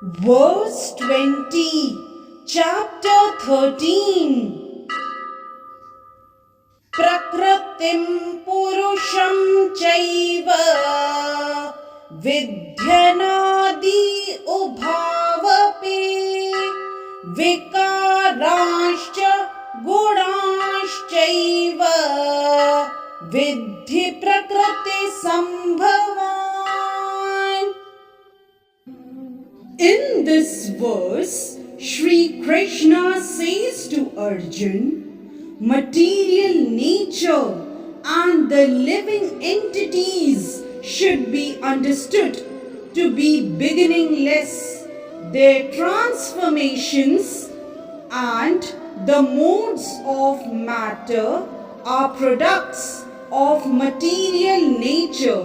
Verse 20, chapter 13. Prakritim purusham chaiva vidyanadi ubhavapi vikarascha gunaschaiva vidhi prakriti sambhavan. In this verse, Shri Krishna says to Arjun, material nature and the living entities should be understood to be beginningless. Their transformations and the modes of matter are products of material nature.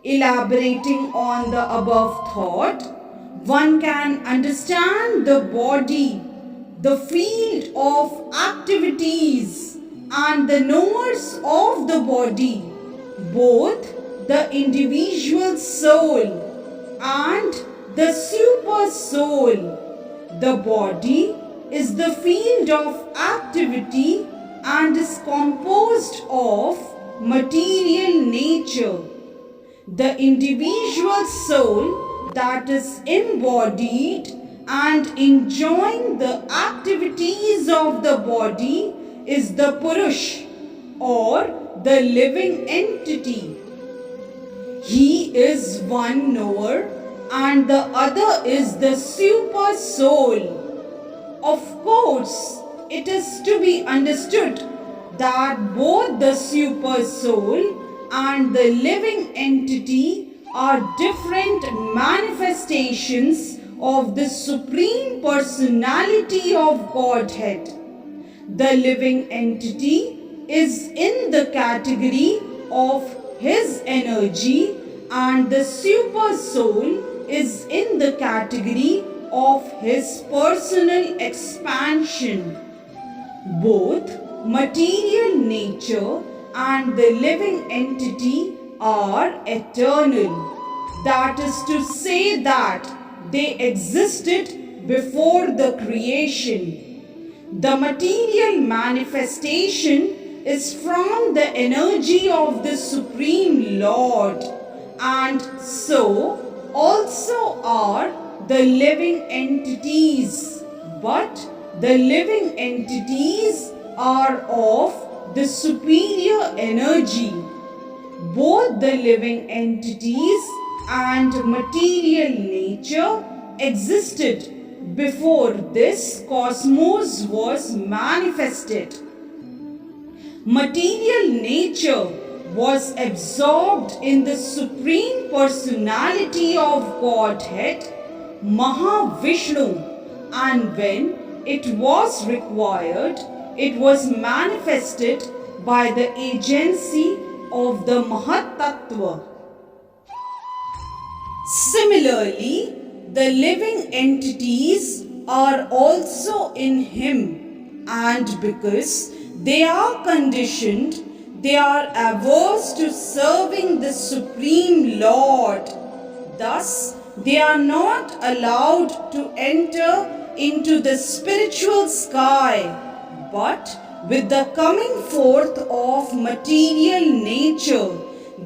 Elaborating on the above thought, one can understand the body, the field of activities, and the knowers of the body, both the individual soul and the super soul. The body is the field of activity and is composed of material nature. The individual soul that is embodied and enjoying the activities of the body is the Purush or the living entity. He is one knower and the other is the super soul. Of course, it is to be understood that both the super soul and the living entity are different manifestations of the Supreme Personality of Godhead. The living entity is in the category of His energy and the super soul is in the category of His personal expansion. Both material nature and the living entity are eternal. That is to say that they existed before the creation. The material manifestation is from the energy of the Supreme Lord, and so also are the living entities. But the living entities are of the superior energy. Both the living entities and material nature existed before this cosmos was manifested. Material nature was absorbed in the Supreme Personality of Godhead, Mahavishnu, and when it was required, it was manifested by the agency of the Mahatattva. Similarly, the living entities are also in Him, and because they are conditioned, they are averse to serving the Supreme Lord. Thus, they are not allowed to enter into the spiritual sky, but with the coming forth of material nature,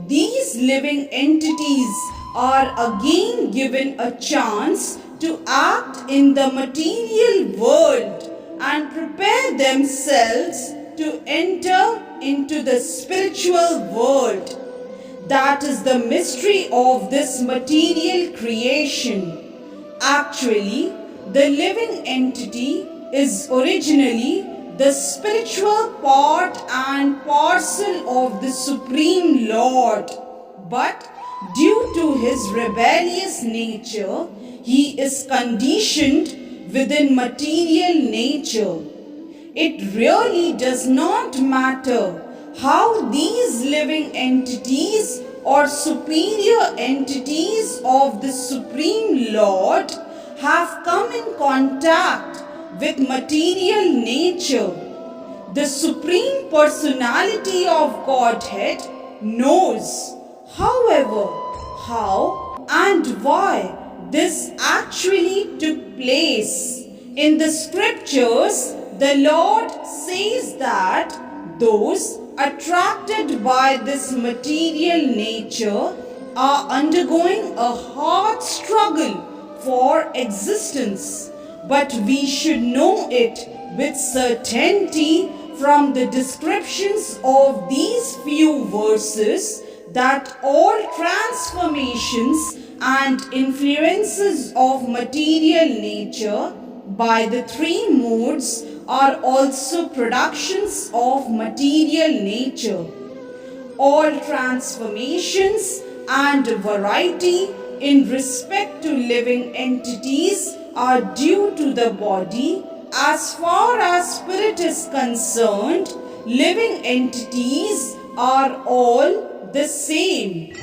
these living entities are again given a chance to act in the material world and prepare themselves to enter into the spiritual world. That is the mystery of this material creation. Actually, the living entity is originally the spiritual part and parcel of the Supreme Lord. But due to his rebellious nature, he is conditioned within material nature. It really does not matter how these living entities or superior entities of the Supreme Lord have come in contact with material nature. The Supreme Personality of Godhead knows, however, how and why this actually took place. In the scriptures, the Lord says that those attracted by this material nature are undergoing a hard struggle for existence. But we should know it with certainty from the descriptions of these few verses that all transformations and influences of material nature by the three modes are also productions of material nature. All transformations and variety in respect to living entities are due to the body. As far as spirit is concerned, living entities are all the same.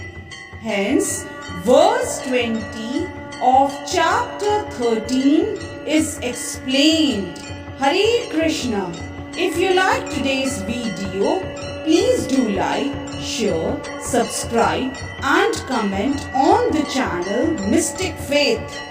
Hence, verse 20 of chapter 13 is explained. Hare Krishna. If you like today's video, please do like, share, subscribe and comment on the channel Mystic Faith.